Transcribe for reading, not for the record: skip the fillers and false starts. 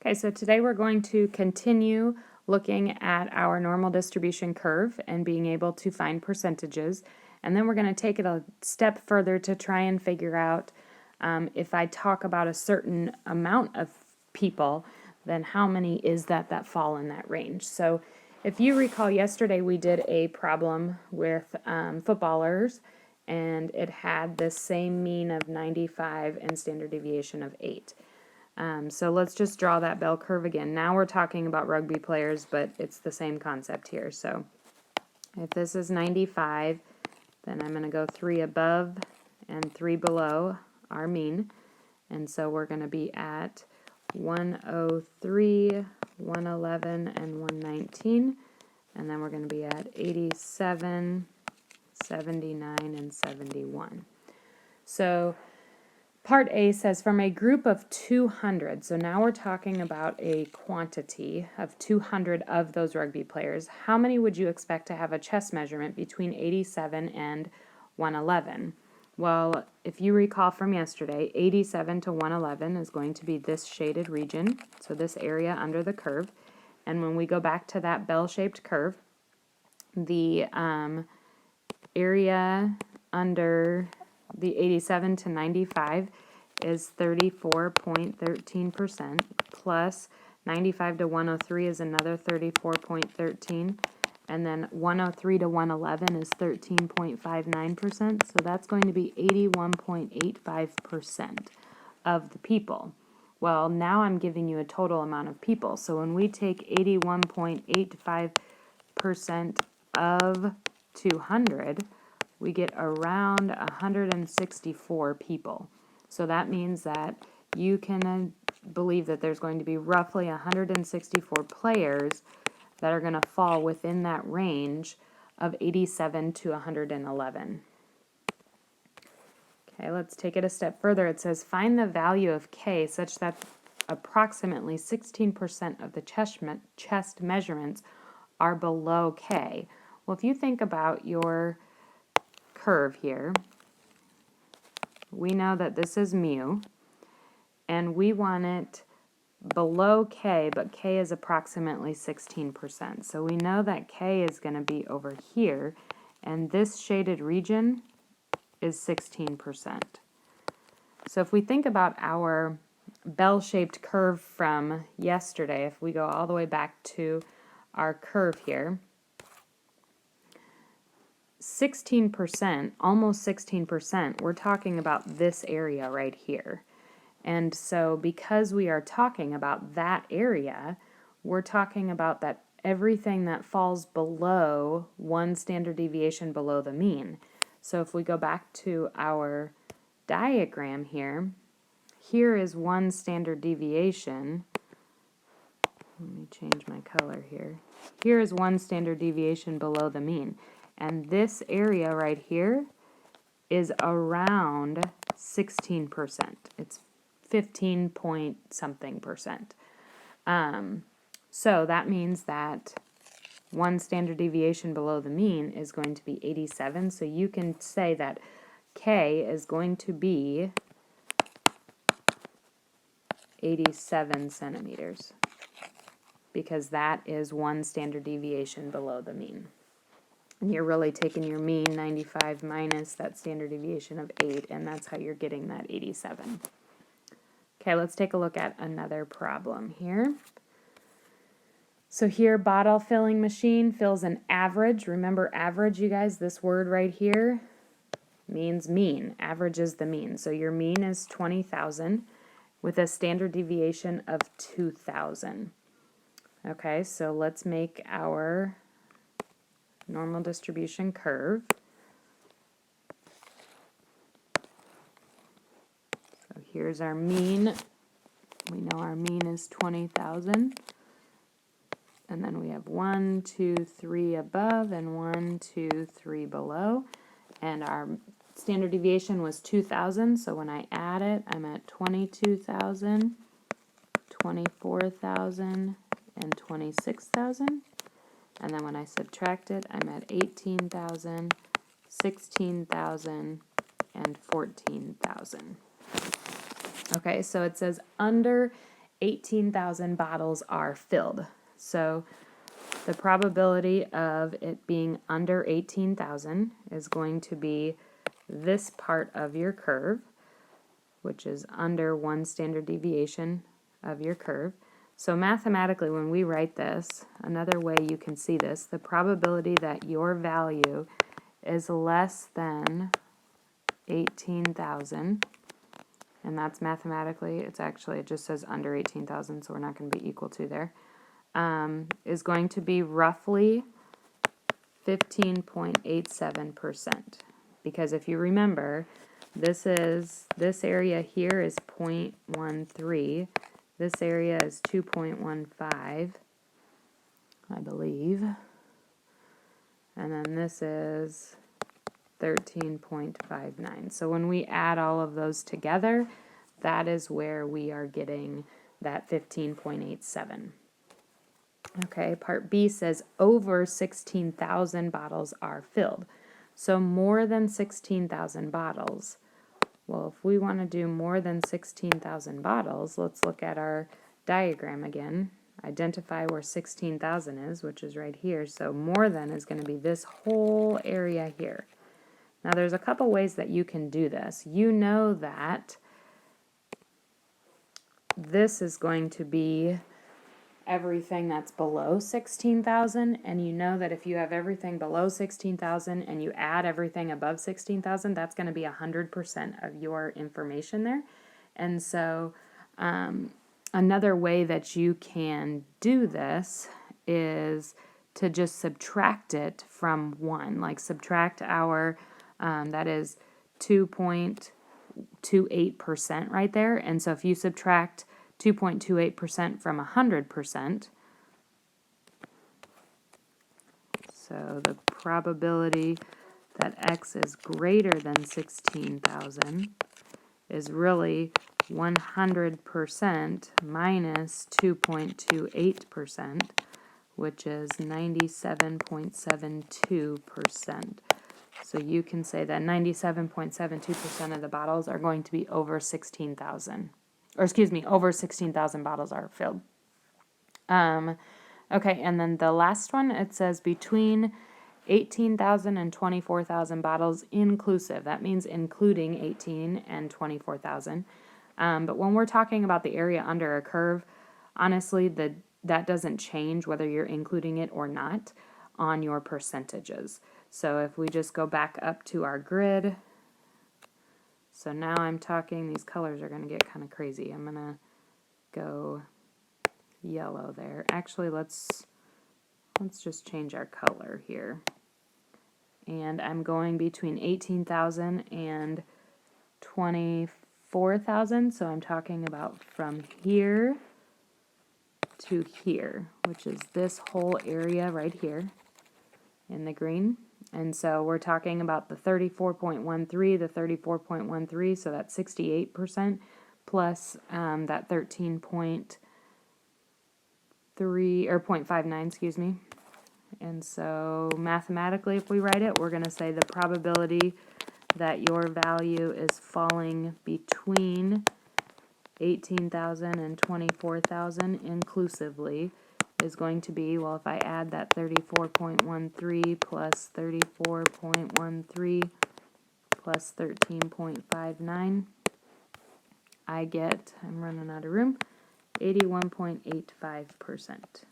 Okay, so today we're going to continue looking at our normal distribution curve and being able to find percentages. And then we're going to take it a step further to try and figure out if I talk about a certain amount of people, then how many is that fall in that range. So if you recall, yesterday we did a problem with footballers, and it had the same mean of 95 and standard deviation of 8. So let's just draw that bell curve again. Now we're talking about rugby players, but it's the same concept here. So if this is 95, then I'm going to go 3 above and 3 below our mean. And so we're going to be at 103, 111, and 119. And then we're going to be at 87, 79, and 71. So Part A says from a group of 200, so now we're talking about a quantity of 200 of those rugby players, how many would you expect to have a chest measurement between 87 and 111? Well, if you recall from yesterday, 87 to 111 is going to be this shaded region, so this area under the curve. And when we go back to that bell-shaped curve, the area under the 87 to 95 is 34.13%, plus 95 to 103 is another 34.13, and then 103 to 111 is 13.59%, so that's going to be 81.85% of the people. Well, now I'm giving you a total amount of people, so when we take 81.85% of 200, we get around 164 people. So that means that you can believe that there's going to be roughly 164 players that are going to fall within that range of 87 to 111. Okay, let's take it a step further. It says find the value of K such that approximately 16% of the chest measurements are below K. Well, if you think about your curve here, we know that this is mu, and we want it below K, but K is approximately 16%. So we know that K is going to be over here, and this shaded region is 16%. So if we think about our bell-shaped curve from yesterday, if we go all the way back to our curve here, 16%, almost 16%, we're talking about this area right here. And so because we are talking about that area, we're talking about that everything that falls below 1 standard deviation below the mean. So if we go back to our diagram here, here is 1 standard deviation. Let me change my color here. Here is 1 standard deviation below the mean. And this area right here is around 16%. It's 15 point something percent. So that means that 1 standard deviation below the mean is going to be 87. So you can say that K is going to be 87 centimeters, because that is 1 standard deviation below the mean. And you're really taking your mean, 95, minus that standard deviation of 8, and that's how you're getting that 87. Okay, let's take a look at another problem here. So here, bottle filling machine fills an average. Remember average, you guys, this word right here means mean. Average is the mean. So your mean is 20,000 with a standard deviation of 2,000. Okay, so let's make our normal distribution curve. So here's our mean. We know our mean is 20,000. And then we have 1, 2, 3 above and 1, 2, 3 below. And our standard deviation was 2,000. So when I add it, I'm at 22,000, 24,000, and 26,000. And then when I subtract it, I'm at 18,000, 16,000, and 14,000. Okay, so it says under 18,000 bottles are filled. So the probability of it being under 18,000 is going to be this part of your curve, which is under 1 standard deviation of your curve. So mathematically, when we write this, another way you can see this, the probability that your value is less than 18,000, and that's mathematically, it just says under 18,000, so we're not going to be equal to there, is going to be roughly 15.87%. Because if you remember, this area here is 0.13, this area is 2.15, I believe, and then this is 13.59. So when we add all of those together, that is where we are getting that 15.87. Okay, part B says over 16,000 bottles are filled. So more than 16,000 bottles. Well, if we want to do more than 16,000 bottles, let's look at our diagram again. Identify where 16,000 is, which is right here. So more than is going to be this whole area here. Now there's a couple ways that you can do this. You know that this is going to be everything that's below 16,000, and you know that if you have everything below 16,000 and you add everything above 16,000, that's going to be 100% of your information there. And so another way that you can do this is to just subtract it from 1, like subtract our, that is 2.28% right there. And so if you subtract 2.28% from 100%. So the probability that x is greater than 16,000 is really 100% minus 2.28%, which is 97.72%. So you can say that 97.72% of the bottles are going to be over 16,000. Or excuse me, over 16,000 bottles are filled. Okay, and then the last one, it says between 18,000 and 24,000 bottles inclusive. That means including 18 and 24,000. But when we're talking about the area under a curve, honestly, that doesn't change whether you're including it or not on your percentages. So if we just go back up to our grid, so now I'm talking, these colors are going to get kind of crazy. I'm going to go yellow there. Actually, let's just change our color here. And I'm going between 18,000 and 24,000. So I'm talking about from here to here, which is this whole area right here in the green. And so we're talking about the 34.13, the 34.13, so that's 68%, plus that 13.3, or 0.59, excuse me. And so mathematically, if we write it, we're going to say the probability that your value is falling between 18,000 and 24,000 inclusively is going to be, well, if I add that 34.13 plus 34.13 plus 13.59, I get, I'm running out of room, 81.85%.